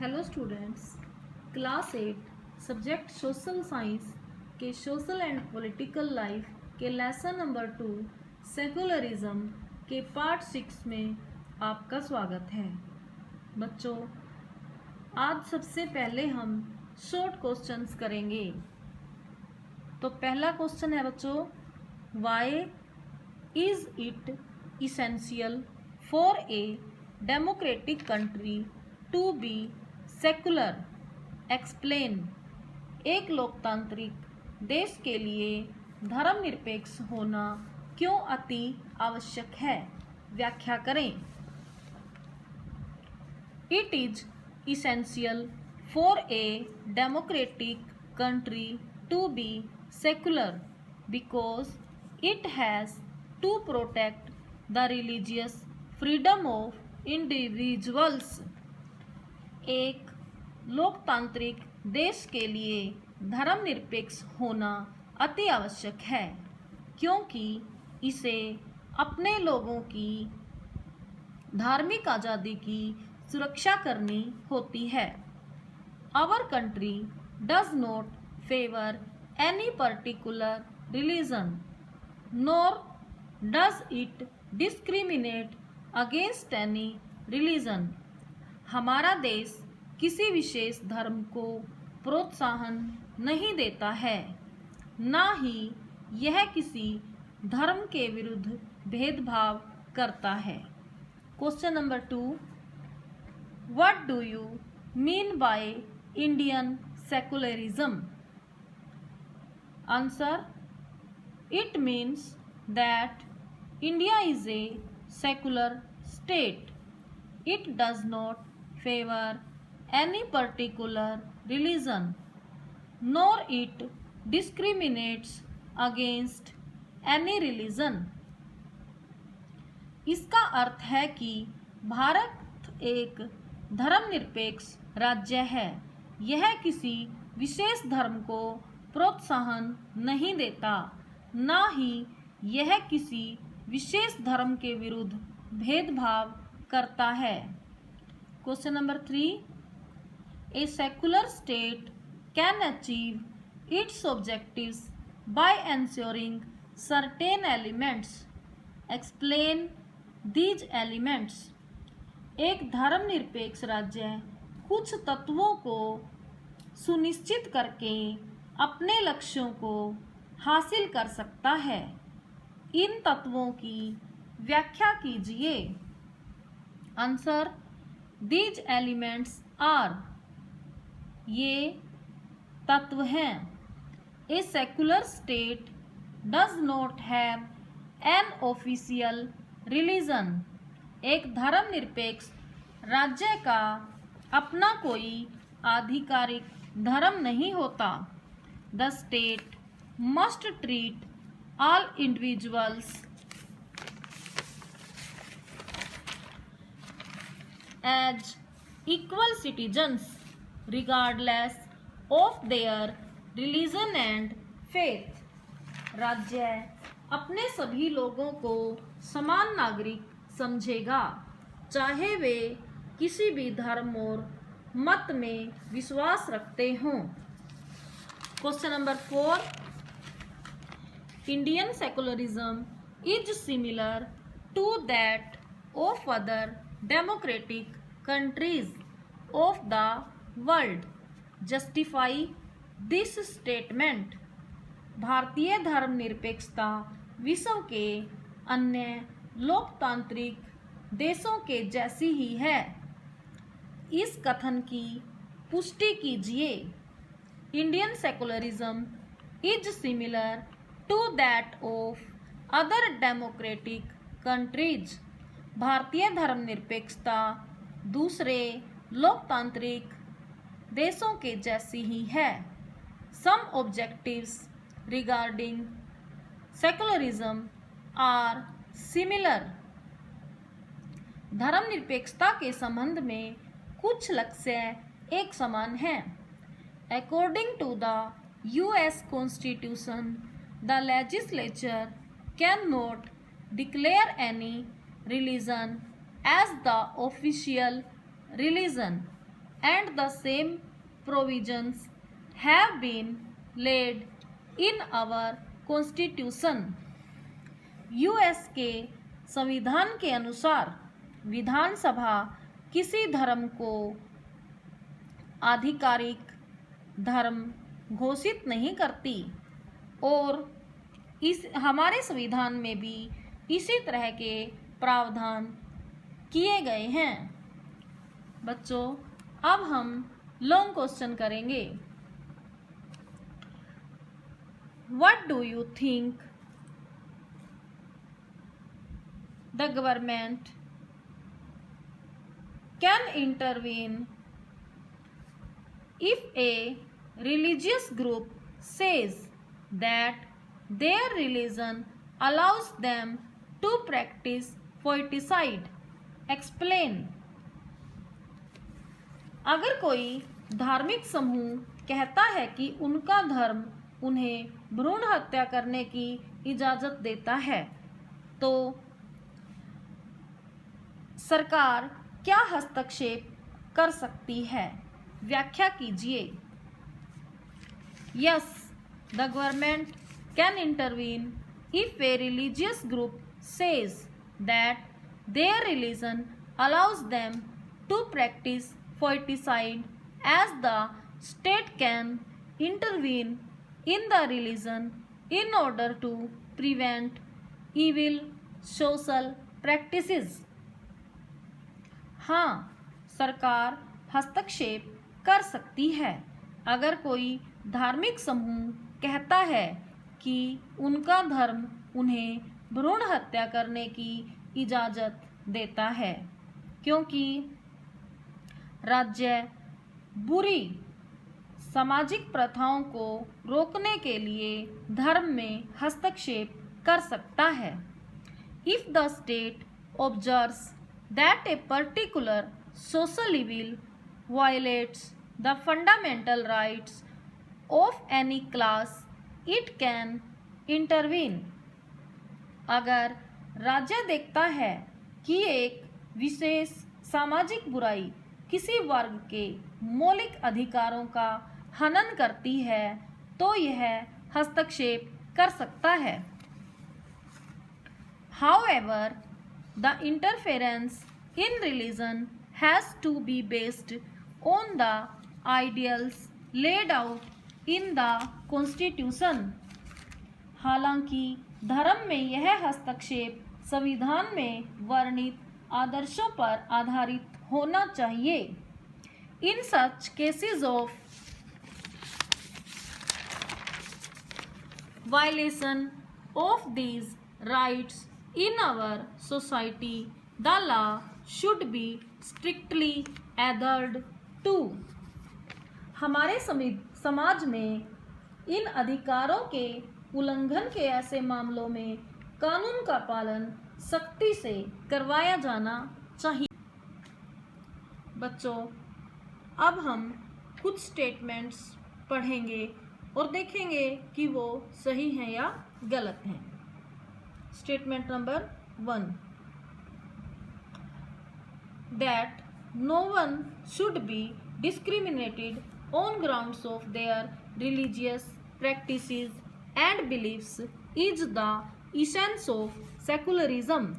Hello students, class 8 subject social science के social and political life के lesson number 2 secularism के part 6 में आपका स्वागत है। बच्चों, आज सबसे पहले हम शॉर्ट क्वेश्चंस करेंगे। तो पहला क्वेश्चन है बच्चों, why is it essential for a democratic country to be secular? Explain. एक लोकतांत्रिक देश के लिए धर्मनिरपेक्ष होना क्यों अति आवश्यक है? व्याख्या करें। It is essential for a democratic country to be secular because it has to protect the religious freedom of individuals. एक लोकतांत्रिक देश के लिए धर्मनिरपेक्ष होना अति आवश्यक है क्योंकि इसे अपने लोगों की धार्मिक आज़ादी की सुरक्षा करनी होती है। Our country does not favour any particular religion nor does it discriminate against any religion. हमारा देश किसी विशेष धर्म को प्रोत्साहन नहीं देता है, ना ही यह किसी धर्म के विरुद्ध भेदभाव करता है। Question number 2, what do you mean by Indian secularism? Answer, it means that India is a secular state. It does not favor any particular religion, nor it discriminates against any religion. इसका अर्थ है कि भारत एक धर्मनिरपेक्ष राज्य है। यह किसी विशेष धर्म को प्रोत्साहन नहीं देता, ना ही यह किसी विशेष धर्म के विरुद्ध भेदभाव करता है। Question number 3, a secular state can achieve its objectives by ensuring certain elements. Explain these elements. एक धर्मनिरपेक्ष राज्य कुछ तत्वों को सुनिश्चित करके अपने लक्ष्यों को हासिल कर सकता है। इन तत्वों की व्याख्या कीजिए। आंसर, दीज एलिमेंट्स आर, ये तत्व हैं। ए secular state does not have an official religion. एक धर्मनिरपेक्ष राज्य का अपना कोई आधिकारिक धर्म नहीं होता। The state must treat all individuals as equal citizens regardless of their religion and faith. राज्य अपने सभी लोगों को समान नागरिक समझेगा, चाहे वे किसी भी धर्म और मत में विश्वास रखते हों। Question number 4, Indian secularism is similar to that of other democratic countries of the world. Justify this statement. भारतीय धर्मनिरपेक्षता विश्व के अन्य लोकतांत्रिक देशों के जैसी ही है। इस कथन की पुष्टि कीजिए। Indian secularism is similar to that of other democratic countries. भारतीय धर्मनिरपेक्षता दूसरे लोकतांत्रिक देशों के जैसी ही है। Some objectives regarding secularism are similar. धर्मनिरपेक्षता के संबंध में कुछ लक्ष्य एक समान हैं। According to the US Constitution, the legislature cannot declare any religion as the official religion and the same provisions have been laid in our constitution. US के संविधान के अनुसार विधानसभा किसी धर्म को आधिकारिक धर्म घोषित नहीं करती और इस हमारे संविधान में भी इसी तरह के प्रावधान किए गए हैं। बच्चों, अब हम लॉन्ग क्वेश्चन करेंगे। What do you think the government can intervene if a religious group says that their religion allows them to practice foeticide? Explain. अगर कोई धार्मिक समूह कहता है कि उनका धर्म उन्हें भ्रूण हत्या करने की इजाज़त देता है, तो सरकार क्या हस्तक्षेप कर सकती है? व्याख्या कीजिए। Yes, the government can intervene if a religious group says that their religion allows them to practice foeticide, as the state can intervene in the religion in order to prevent evil social practices. हाँ, सरकार हस्तक्षेप कर सकती है अगर कोई धार्मिक समूह कहता है कि उनका धर्म उन्हें भ्रूण हत्या करने की इजाज़त देता है, क्योंकि राज्य बुरी सामाजिक प्रथाओं को रोकने के लिए धर्म में हस्तक्षेप कर सकता है। If the state observes that a particular social evil violates the fundamental rights of any class, it can intervene. अगर राज्य देखता है कि एक विशेष सामाजिक बुराई किसी वर्ग के मौलिक अधिकारों का हनन करती है, तो यह हस्तक्षेप कर सकता है। However, the interference in religion has to be based on the ideals laid out in the constitution. हालांकि धर्म में यह हस्तक्षेप संविधान में वर्णित आदर्शों पर आधारित होना चाहिए। In such cases of violation of these rights in our society, the law should be strictly adhered to. हमारे समाज में इन अधिकारों के उल्लंघन के ऐसे मामलों में कानून का पालन सख्ती से करवाया जाना चाहिए। बच्चों, अब हम कुछ स्टेटमेंट्स पढ़ेंगे और देखेंगे कि वो सही हैं या गलत हैं। Statement number 1, that no one should be discriminated on grounds of their religious practices and beliefs is the essence of secularism.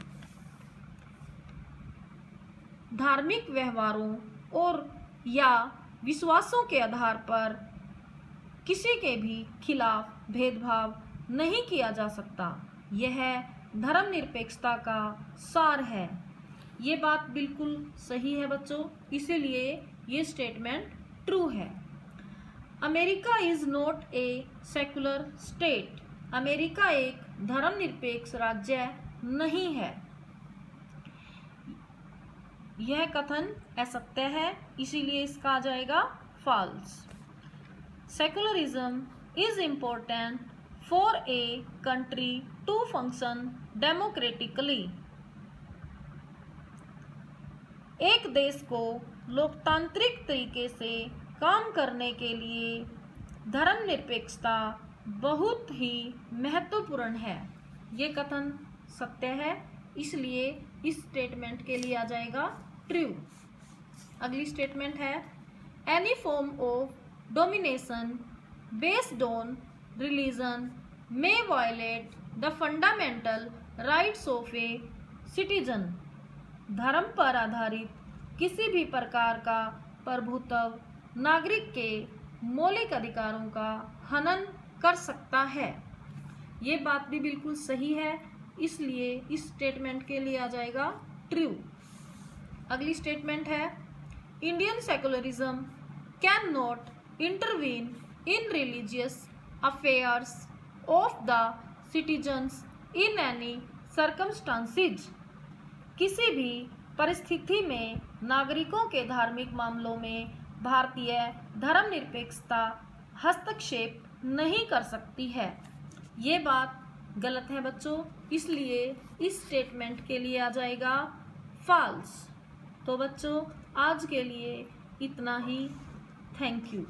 धार्मिक व्यवहारों और या विश्वासों के आधार पर किसी के भी खिलाफ भेदभाव नहीं किया जा सकता। यह धर्मनिरपेक्षता का सार है। ये बात बिल्कुल सही है बच्चों, इसीलिए ये स्टेटमेंट ट्रू है। America is not a secular state. America एक धर्मनिरपेक्ष राज्य नहीं है। यह कथन असत्य है, इसीलिए इसका आ जाएगा false. Secularism is important for a country to function democratically. एक देश को लोकतांत्रिक तरीके से काम करने के लिए धर्मनिरपेक्षता बहुत ही महत्वपूर्ण है। ये कथन सत्य है, इसलिए इस स्टेटमेंट के लिए आ जाएगा ट्रू। अगली स्टेटमेंट है, any form of domination based on religion may violate the fundamental rights of a citizen. धर्म पर आधारित किसी भी प्रकार का प्रभुत्व नागरिक के मौलिक अधिकारों का हनन कर सकता है। ये बात भी बिल्कुल सही है, इसलिए इस स्टेटमेंट के लिए आ जाएगा ट्रू। अगली स्टेटमेंट है Indian secularism can not intervene in religious affairs of the citizens in any circumstances. किसी भी परिस्थिति में नागरिकों के धार्मिक मामलों में भारतीय धर्मनिरपेक्षता हस्तक्षेप नहीं कर सकती है। ये बात गलत है बच्चों, इसलिए इस स्टेटमेंट के लिए आ जाएगा फॉल्स। तो बच्चों आज के लिए इतना ही। Thank you.